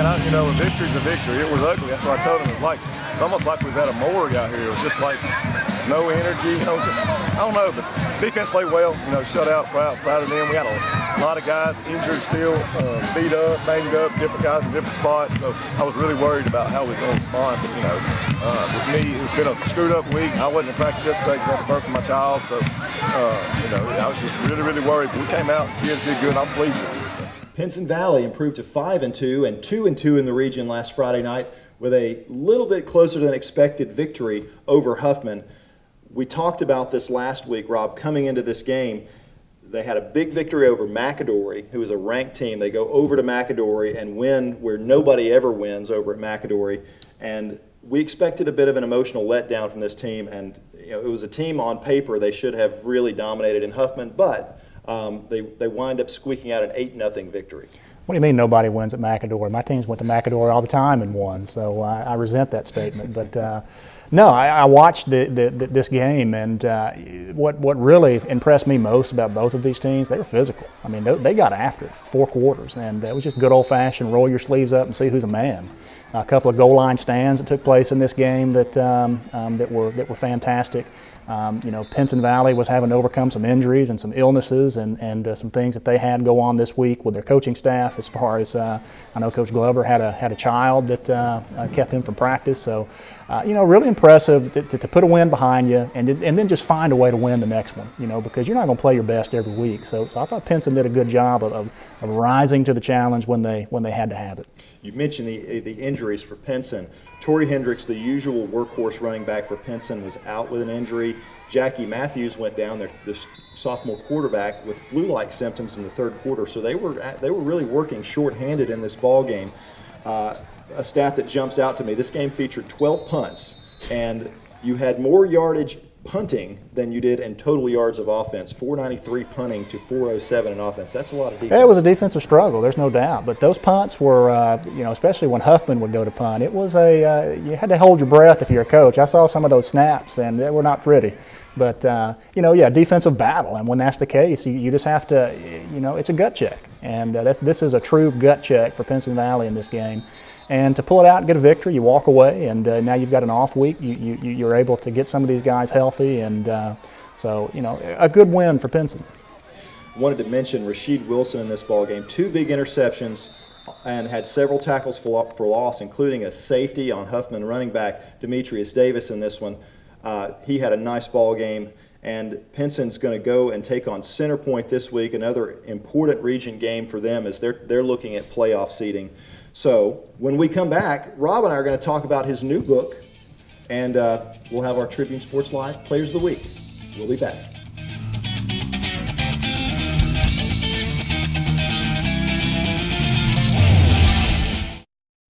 A victory's a victory. It was ugly. That's what I told him. It's almost like we was at a morgue out here. It was just like no energy. It was just, I don't know, but defense played well. Shut out, proud of them. We had a lot of guys injured still, beat up, banged up, different guys in different spots. So I was really worried about how we was going to respond. But, with me, it's been a screwed up week. I wasn't in practice yesterday because I had the birth of my child. So, I was just really, really worried. But we came out, kids did good, and I'm pleased with it. So. Pinson Valley improved to 5-2 and 2-2 in the region last Friday night with a little bit closer than expected victory over Huffman. We talked about this last week, Rob, coming into this game. They had a big victory over McAdory, who is a ranked team. They go over to McAdory and win where nobody ever wins over at McAdory. And we expected a bit of an emotional letdown from this team. And it was a team on paper they should have really dominated in Huffman, but they wind up squeaking out an 8-0 victory. What do you mean nobody wins at McAdory? My teams went to McAdory all the time and won, so I resent that statement. But no, I watched this game, and what really impressed me most about both of these teams, they were physical. I mean, they got after it for 4 quarters, and it was just good old-fashioned roll your sleeves up and see who's a man. A couple of goal line stands that took place in this game that were fantastic. Pinson Valley was having to overcome some injuries and some illnesses and some things that they had go on this week with their coaching staff. As far as I know, Coach Glover had a child that kept him from practice. So, really impressive to put a win behind you and then just find a way to win the next one. Because you're not going to play your best every week. So I thought Pinson did a good job of rising to the challenge when they had to have it. You mentioned the injuries for Pinson. Torrey Hendricks, the usual workhorse running back for Pinson, was out with an injury. Jackie Matthews went down, the sophomore quarterback, with flu-like symptoms in the third quarter. So they were really working short-handed in this ball game. A stat that jumps out to me: this game featured 12 punts, and you had more yardage punting than you did in total yards of offense. 493 punting to 407 in offense. That's a lot of defense. Yeah, it was a defensive struggle, there's no doubt. But those punts were, especially when Huffman would go to punt, it was you had to hold your breath if you're a coach. I saw some of those snaps, and they were not pretty. But, defensive battle. And when that's the case, you just have to, it's a gut check. And this is a true gut check for Pinson Valley in this game. And to pull it out and get a victory, you walk away, and now you've got an off week. You're able to get some of these guys healthy, and a good win for Pinson. Wanted to mention Rasheed Wilson in this ball game. 2 big interceptions and had several tackles for loss, including a safety on Huffman running back Demetrius Davis in this one. He had a nice ball game, and Pinson's going to go and take on Center Point this week, another important region game for them as they're looking at playoff seeding. So when we come back, Rob and I are going to talk about his new book, and we'll have our Tribune Sports Live Players of the Week. We'll be back.